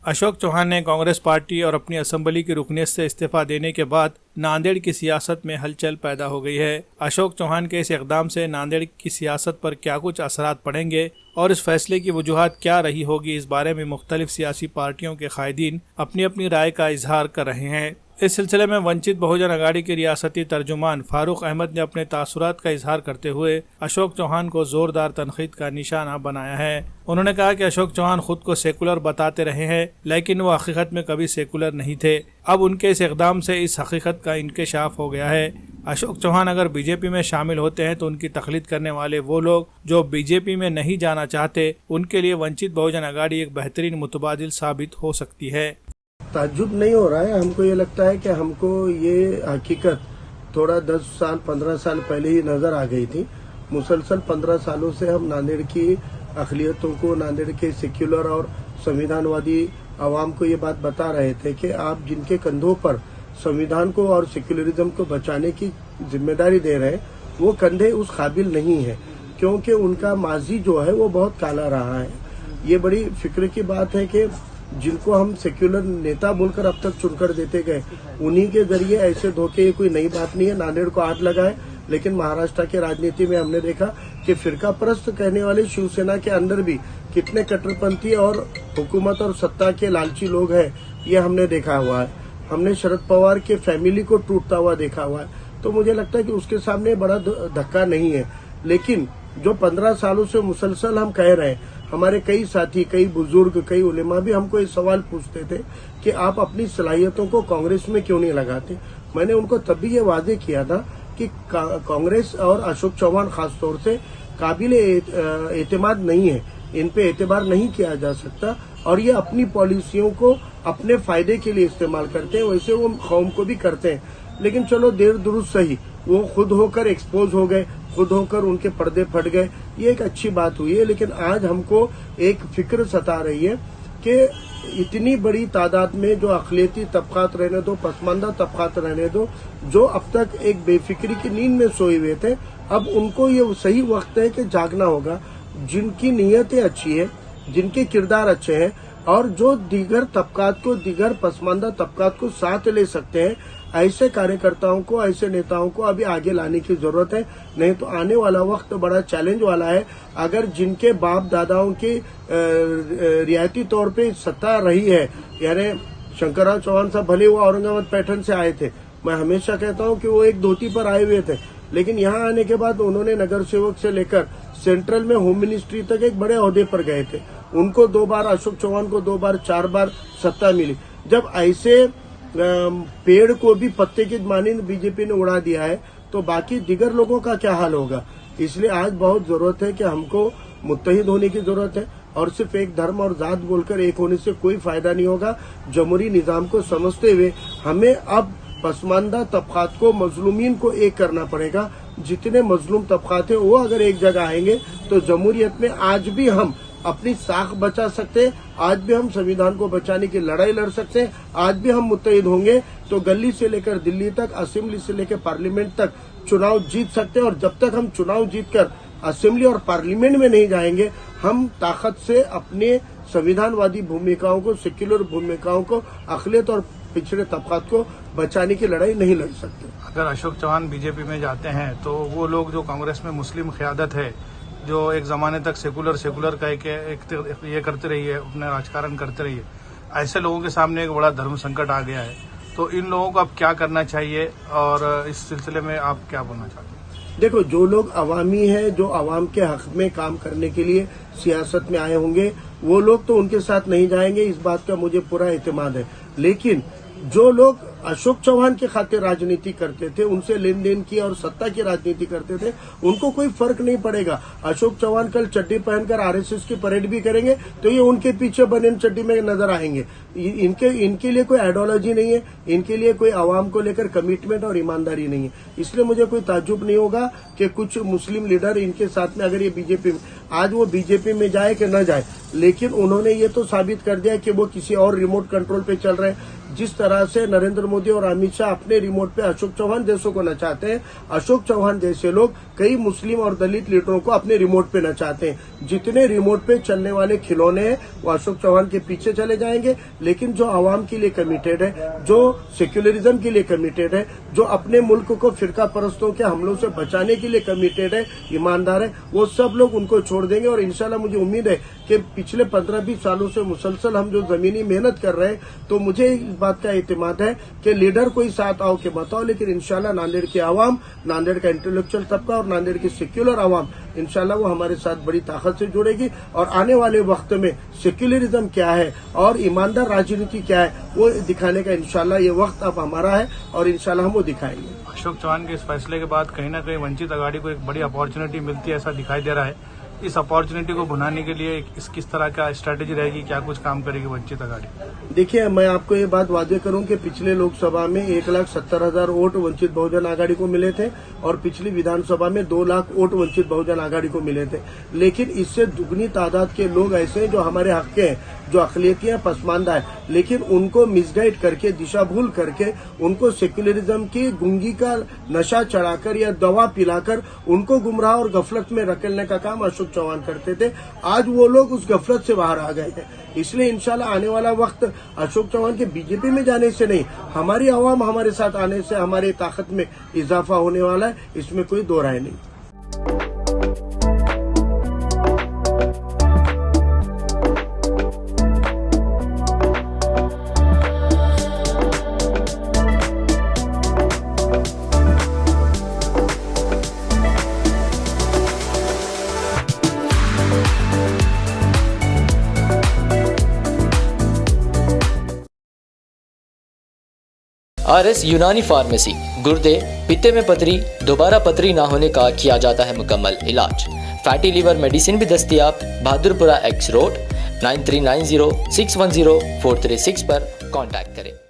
अशोक चौहान ने कांग्रेस पार्टी और अपनी असेंबली की रुकनीत से इस्तीफा देने के बाद नांदेड़ की सियासत में हलचल पैदा हो गई है। अशोक चौहान के इस इकदाम से नांदेड़ की सियासत पर क्या कुछ असरात पड़ेंगे और इस फैसले की वजूहात क्या रही होगी, इस बारे में मुख्तलिफ सियासी पार्टियों के कायदीन अपनी अपनी राय का इजहार कर रहे हैं। इस सिलसिले में वंचित बहुजन अघाड़ी के रियासती तर्जुमान फारूक अहमद ने अपने तासुरात का इजहार करते हुए अशोक चौहान को जोरदार तनकीद का निशाना बनाया है। उन्होंने कहा कि अशोक चौहान खुद को सेकुलर बताते रहे हैं, लेकिन वो हकीकत में कभी सेकुलर नहीं थे। अब उनके इस इकदाम से इस हकीकत का इंकशाफ हो गया है। अशोक चौहान अगर बीजेपी में शामिल होते हैं तो उनकी तकलीद करने वाले वो लोग जो बीजेपी में नहीं जाना चाहते, उनके लिए वंचित बहुजन अघाड़ी एक बेहतरीन मुतबादिल साबित हो सकती है। ताज्जुब नहीं हो रहा है। हमको ये लगता है कि हमको ये हकीकत थोड़ा 10 साल 15 साल पहले ही नजर आ गई थी। मुसलसल 15 सालों से हम नांदेड़ की अक़लियतों को, नांदेड़ के सेक्युलर और संविधानवादी आवाम को ये बात बता रहे थे कि आप जिनके कंधों पर संविधान को और सेक्युलरिज्म को बचाने की जिम्मेदारी दे रहे हैं, वो कंधे उस काबिल नहीं है, क्योंकि उनका माजी जो है वो बहुत काला रहा है। ये बड़ी फिक्र की बात है कि जिनको हम सेक्युलर नेता बोलकर अब तक चुनकर देते गए, उन्हीं के जरिए ऐसे धोखे, ये कोई नई बात नहीं है। नांदेड़ को हाथ लगाए, लेकिन महाराष्ट्र के राजनीति में हमने देखा कि फिरका परस्त कहने वाले शिवसेना के अंदर भी कितने कट्टरपंथी और हुकूमत और सत्ता के लालची लोग हैं, ये हमने देखा हुआ है। हमने शरद पवार के फैमिली को टूटता हुआ देखा हुआ है। तो मुझे लगता है कि उसके सामने बड़ा धक्का नहीं है। लेकिन जो 15 सालों से मुसलसल हम कह रहे हैं, हमारे कई साथी, कई बुजुर्ग, कई उलेमा भी हमको ये सवाल पूछते थे कि आप अपनी सलाहियतों को कांग्रेस में क्यों नहीं लगाते। मैंने उनको तभी ये वादे किया था कि कांग्रेस और अशोक चौहान खासतौर से काबिल एतमाद नहीं है, इन पे एतबार नहीं किया जा सकता और ये अपनी पॉलिसियों को अपने फायदे के लिए इस्तेमाल करते हैं, वैसे वो कौम को भी करते हैं। लेकिन चलो देर दुरुस्त सही, वो खुद होकर एक्सपोज हो गए, खुद होकर उनके पर्दे फट गए, ये एक अच्छी बात हुई है। लेकिन आज हमको एक फिक्र सता रही है कि इतनी बड़ी तादाद में जो अक़लियती तबकात रहने दो, पसमानदा तबकात रहने दो, जो अब तक एक बेफिक्री की नींद में सोए हुए थे, अब उनको ये सही वक्त है कि जागना होगा। जिनकी नीयतें अच्छी है, जिनके किरदार अच्छे हैं और जो दीगर तबकात को, दीगर पसमानदा तबकात को साथ ले सकते हैं, ऐसे कार्यकर्ताओं को, ऐसे नेताओं को अभी आगे लाने की जरूरत है। नहीं तो आने वाला वक्त बड़ा चैलेंज वाला है। अगर जिनके बाप दादाओं की रियायती तौर पे सत्ता रही है, यानी शंकरराव चौहान साहब भले वो औरंगाबाद पैटर्न से आए थे, मैं हमेशा कहता हूं कि वो एक धोती पर आए हुए थे, लेकिन यहाँ आने के बाद उन्होंने नगर सेवक से लेकर सेंट्रल में होम मिनिस्ट्री तक एक बड़े ओहदे पर गए थे। उनको 2 बार, अशोक चौहान को 2 बार 4 बार सत्ता मिली। जब ऐसे पेड़ को भी पत्ते की मानिंद बीजेपी ने उड़ा दिया है, तो बाकी दिगर लोगों का क्या हाल होगा। इसलिए आज बहुत जरूरत है कि हमको मुत्तहिद होने की जरूरत है और सिर्फ एक धर्म और जात बोलकर एक होने से कोई फायदा नहीं होगा। जमहूरी निजाम को समझते हुए हमें अब पसमानदा तबकात को, मजलूमीन को एक करना पड़ेगा। जितने मजलूम तबकात है वो अगर एक जगह आएंगे तो जमहूरियत में आज भी हम अपनी साख बचा सकते हैं, आज भी हम संविधान को बचाने की लड़ाई लड़ सकते हैं, आज भी हम मुत्तहिद होंगे तो गली से लेकर दिल्ली तक, असेंबली से लेकर पार्लियामेंट तक चुनाव जीत सकते हैं। और जब तक हम चुनाव जीतकर असेंबली और पार्लियामेंट में नहीं जाएंगे, हम ताकत से अपने संविधानवादी भूमिकाओं को, सेक्युलर भूमिकाओं को, अक़लियत और पिछड़े तबकात को बचाने की लड़ाई नहीं लड़ सकते। अगर अशोक चौहान बीजेपी में जाते हैं तो वो लोग जो कांग्रेस में मुस्लिम क़यादत है, जो एक जमाने तक सेकुलर का एक ये करते रही है, अपना राजकारण करते रही है, ऐसे लोगों के सामने एक बड़ा धर्म संकट आ गया है। तो इन लोगों को अब क्या करना चाहिए और इस सिलसिले में आप क्या बोलना चाहते हैं? देखो, जो लोग अवामी हैं, जो अवाम के हक में काम करने के लिए सियासत में आए होंगे, वो लोग तो उनके साथ नहीं जाएंगे, इस बात का मुझे पूरा एतमाद है। लेकिन जो लोग अशोक चौहान के खातिर राजनीति करते थे, उनसे लेन देन की और सत्ता की राजनीति करते थे, उनको कोई फर्क नहीं पड़ेगा। अशोक चौहान कल चड्डी पहनकर आरएसएस की परेड भी करेंगे तो ये उनके पीछे बनियान चड्डी में नजर आएंगे। इनके लिए कोई आइडियोलॉजी नहीं है, इनके लिए कोई आवाम को लेकर कमिटमेंट और ईमानदारी नहीं है। इसलिए मुझे कोई ताज्जुब नहीं होगा कि कुछ मुस्लिम लीडर इनके साथ में अगर ये बीजेपी में, आज वो बीजेपी में जाए कि न जाए, लेकिन उन्होंने ये तो साबित कर दिया कि वो किसी और रिमोट कंट्रोल पे चल रहे हैं। जिस तरह से नरेंद्र मोदी और अमित शाह अपने रिमोट पे अशोक चौहान जैसों को नचाते हैं, अशोक चौहान जैसे लोग कई मुस्लिम और दलित लीडरों को अपने रिमोट पे नचाते हैं। जितने रिमोट पे चलने वाले खिलौने हैं वो अशोक चौहान के पीछे चले जाएंगे, लेकिन जो आवाम के लिए कमिटेड है, जो सेक्युलरिज्म के लिए कमिटेड है, जो अपने मुल्क को फिरका परस्तों के हमलों से बचाने के लिए कमिटेड है, ईमानदार है, वो सब लोग उनको छोड़ देंगे। और इंशाल्लाह मुझे उम्मीद है कि पिछले 15-20 सालों से मुसलसल हम जो जमीनी मेहनत कर रहे हैं, तो मुझे इस बात का इत्मीनान है कि लीडर कोई साथ आओ के बताओ, लेकिन इंशाल्लाह नांदेड़ की आवाम, नांदेड़ का इंटेलेक्चुअल तबका और नांदेड़ की सेक्युलर आवाम इंशाल्लाह वो हमारे साथ बड़ी ताकत से जुड़ेगी। और आने वाले वक्त में सेक्युलरिज्म क्या है और ईमानदार राजनीति क्या है वो दिखाने का इंशाल्लाह ये वक्त अब हमारा है और इंशाल्लाह हम वो दिखाएंगे। अशोक चौहान के इस फैसले के बाद कहीं ना कहीं वंचित अघाड़ी को एक बड़ी अपॉर्चुनिटी मिलती है, ऐसा दिखाई दे रहा है। इस अपॉर्चुनिटी को भुनाने के लिए किस तरह का स्ट्रैटेजी रहेगी, क्या कुछ काम करेगी वंचित अघाड़ी? देखिए, मैं आपको ये बात वादे करूं कि पिछले लोकसभा में 1,70,000 वोट वंचित बहुजन आघाड़ी को मिले थे और पिछली विधानसभा में 2 लाख वोट वंचित बहुजन आघाड़ी को मिले थे। लेकिन इससे दुगनी तादाद के लोग ऐसे हैं जो हमारे हक के हैं, जो अकलियतियां पसमानदा है, लेकिन उनको मिसगाइड करके, दिशा भूल करके, उनको सेक्युलरिज्म की गुंगी का नशा चढ़ाकर या दवा पिलाकर उनको गुमराह और गफलत में रखने का काम अशोक चौहान करते थे। आज वो लोग उस गफलत से बाहर आ गए हैं। इसलिए इंशाल्लाह आने वाला वक्त अशोक चौहान के बीजेपी में जाने से नहीं, हमारी आवाम हमारे साथ आने से हमारी ताकत में इजाफा होने वाला है, इसमें कोई दो राय नहीं। RS यूनानी फार्मेसी, गुर्दे, पित्ते में पथरी, दोबारा पथरी ना होने का किया जाता है मुकम्मल इलाज। फैटी लीवर मेडिसिन भी दस्तयाब। बहादुरपुरा X रोड 9390610436 पर कांटेक्ट करें।